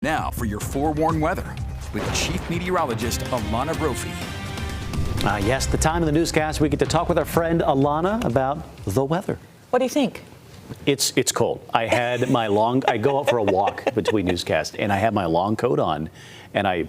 Now for your forewarned weather with Chief Meteorologist Alana Brophy. Yes, the time of the newscast, we get to talk with our friend Alana about the weather. What do you think? It's cold. I had my I go out for a walk between newscasts, and I had my long coat on, and I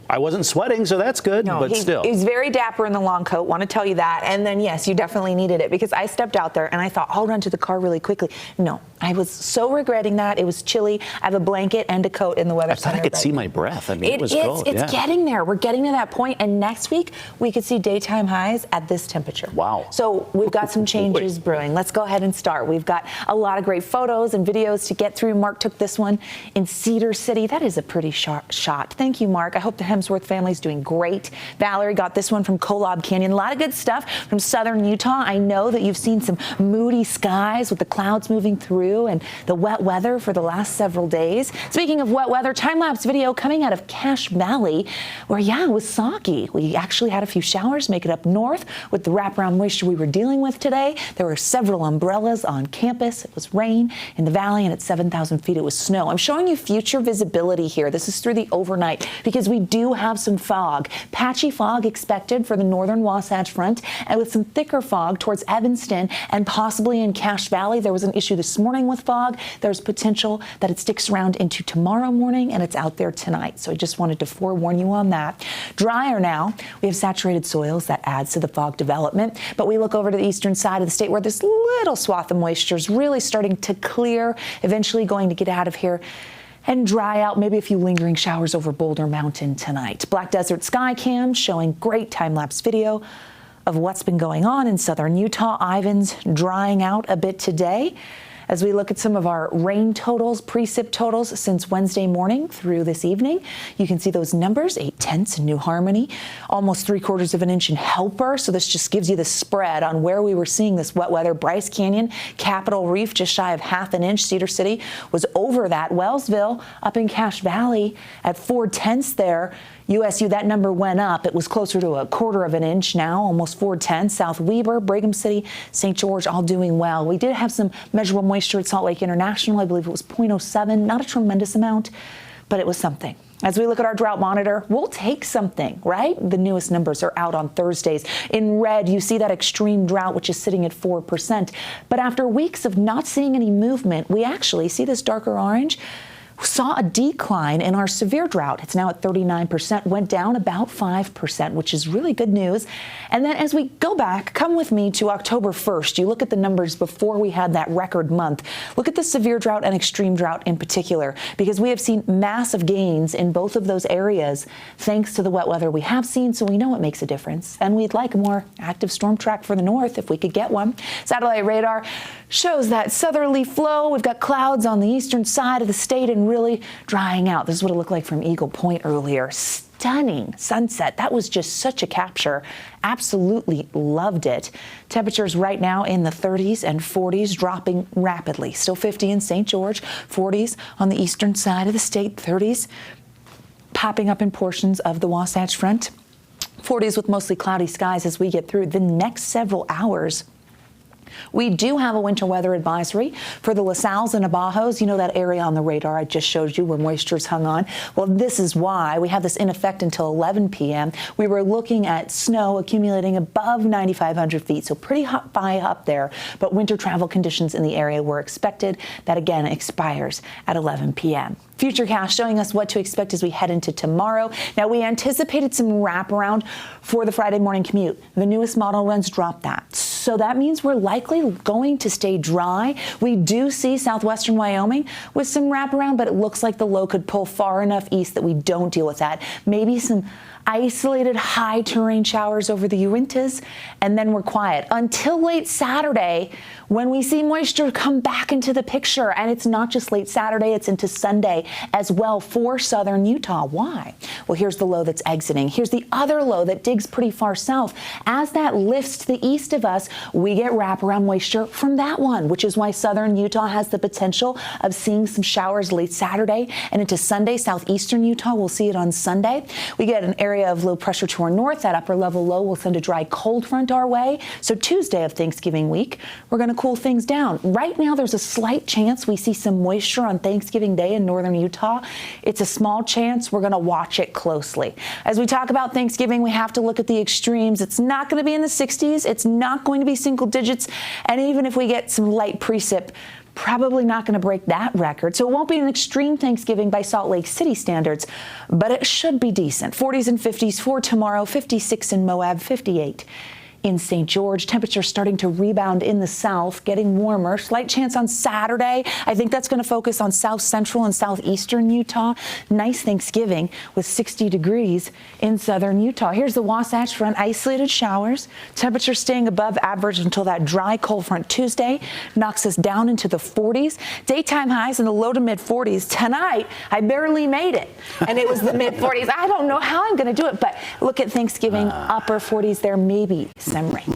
wasn't sweating, so that's good, but still. He's very dapper in the long coat, want to tell you that. And then, yes, you definitely needed it, because I stepped out there and I thought, I'll run to the car really quickly. No, I was so regretting that. It was chilly. I have a blanket and a coat in the weather center. I thought I could see my breath. I mean, it was cold. It's getting there. We're getting to that point, and next week we could see daytime highs at this temperature. Wow. So we've got some changes brewing. Let's go ahead and start. We've got a lot of great photos and videos to get through. Mark took this one in Cedar City. That is a pretty sharp shot. Thank you, Mark. I hope the Hemsworth family's doing great. Valerie got this one from Kolob Canyon. A lot of good stuff from southern Utah. I know that you've seen some moody skies with the clouds moving through and the wet weather for the last several days. Speaking of wet weather, time-lapse video coming out of Cache Valley, where, yeah, it was soggy. We actually had a few showers make it up north with the wraparound moisture we were dealing with today. There were several umbrellas on campus. It was rain in the valley, and at 7,000 feet it was snow. I'm showing you future visibility here. This is through the overnight, because we do have some fog. Patchy fog expected for the northern Wasatch Front, and with some thicker fog towards Evanston and possibly in Cache Valley. There was an issue this morning with fog. There's potential that it sticks around into tomorrow morning, and it's out there tonight. So I just wanted to forewarn you on that. Drier now. We have saturated soils. That adds to the fog development. But we look over to the eastern side of the state where this little swath of moisture is really starting to clear, eventually going to get out of here and dry out. Maybe a few lingering showers over Boulder Mountain tonight. Black Desert Sky Cam showing great time-lapse video of what's been going on in southern Utah. Ivins drying out a bit today. As we look at some of our rain totals, precip totals since Wednesday morning through this evening, you can see those numbers: 0.8 in New Harmony, almost 3/4 of an inch in Helper. So this just gives you the spread on where we were seeing this wet weather. Bryce Canyon, Capitol Reef, just shy of 1/2 inch. Cedar City was over that. Wellsville up in Cache Valley at 0.4 there. USU, that number went up. It was closer to 1/4 of an inch now, almost 0.4. South Weber, Brigham City, St. George, all doing well. We did have some measurable moisture at Salt Lake International. I believe it was 0.07. Not a tremendous amount, but it was something. As we look at our drought monitor, we'll take something, right? The newest numbers are out on Thursdays. In red, you see that extreme drought, which is sitting at 4%. But after weeks of not seeing any movement, we actually see this darker orange. Saw a decline in our severe drought. It's now at 39%, went down about 5%, which is really good news. And then as we go back, come with me to October 1st. You look at the numbers before we had that record month. Look at the severe drought and extreme drought in particular, because we have seen massive gains in both of those areas thanks to the wet weather we have seen, so we know it makes a difference. And we'd like a more active storm track for the north if we could get one. Satellite radar shows that southerly flow. We've got clouds on the eastern side of the state and really drying out. This is what it looked like from Eagle Point earlier. Stunning sunset. That was just such a capture. Absolutely loved it. Temperatures right now in the 30s and 40s, dropping rapidly. Still 50 in St. George, 40s on the eastern side of the state, 30s popping up in portions of the Wasatch Front. 40s with mostly cloudy skies as we get through the next several hours. We do have a winter weather advisory for the LaSalles and Navajos. You know that area on the radar I just showed you where moisture's hung on? Well, this is why. We have this in effect until 11 p.m. We were looking at snow accumulating above 9,500 feet, so pretty high up there. But winter travel conditions in the area were expected. That, again, expires at 11 p.m. Futurecast showing us what to expect as we head into tomorrow. Now, we anticipated some wraparound for the Friday morning commute. The newest model runs dropped that. So that means we're likely going to stay dry. We do see southwestern Wyoming with some wraparound, but it looks like the low could pull far enough east that we don't deal with that. Maybe some isolated high terrain showers over the Uintas, and then we're quiet until late Saturday when we see moisture come back into the picture. And it's not just late Saturday, it's into Sunday as well for southern Utah. Why? Well, here's the low that's exiting. Here's the other low that digs pretty far south. As that lifts to the east of us, we get wraparound moisture from that one, which is why southern Utah has the potential of seeing some showers late Saturday and into Sunday. Southeastern Utah will see it on Sunday. We get an area of low pressure to our north. That upper level low will send a dry cold front our way. So Tuesday of Thanksgiving week, we're going to cool things down. Right now, there's a slight chance we see some moisture on Thanksgiving Day in northern Utah. It's a small chance. We're going to watch it closely. As we talk about Thanksgiving, we have to look at the extremes. It's not going to be in the 60s. It's not going to be single digits. And even if we get some light precip, probably not going to break that record. So it won't be an extreme Thanksgiving by Salt Lake City standards, but it should be decent. 40s and 50s for tomorrow, 56 in Moab, 58 in St. George. Temperatures starting to rebound in the south, getting warmer. Slight chance on Saturday. I think that's going to focus on south central and southeastern Utah. Nice Thanksgiving with 60 degrees in southern Utah. Here's the Wasatch Front. Isolated showers. Temperatures staying above average until that dry cold front Tuesday knocks us down into the 40s. Daytime highs in the low to mid 40s. Tonight, I barely made it, and it was the mid 40s. I don't know how I'm going to do it, but look at Thanksgiving, upper 40s there, maybe some rain.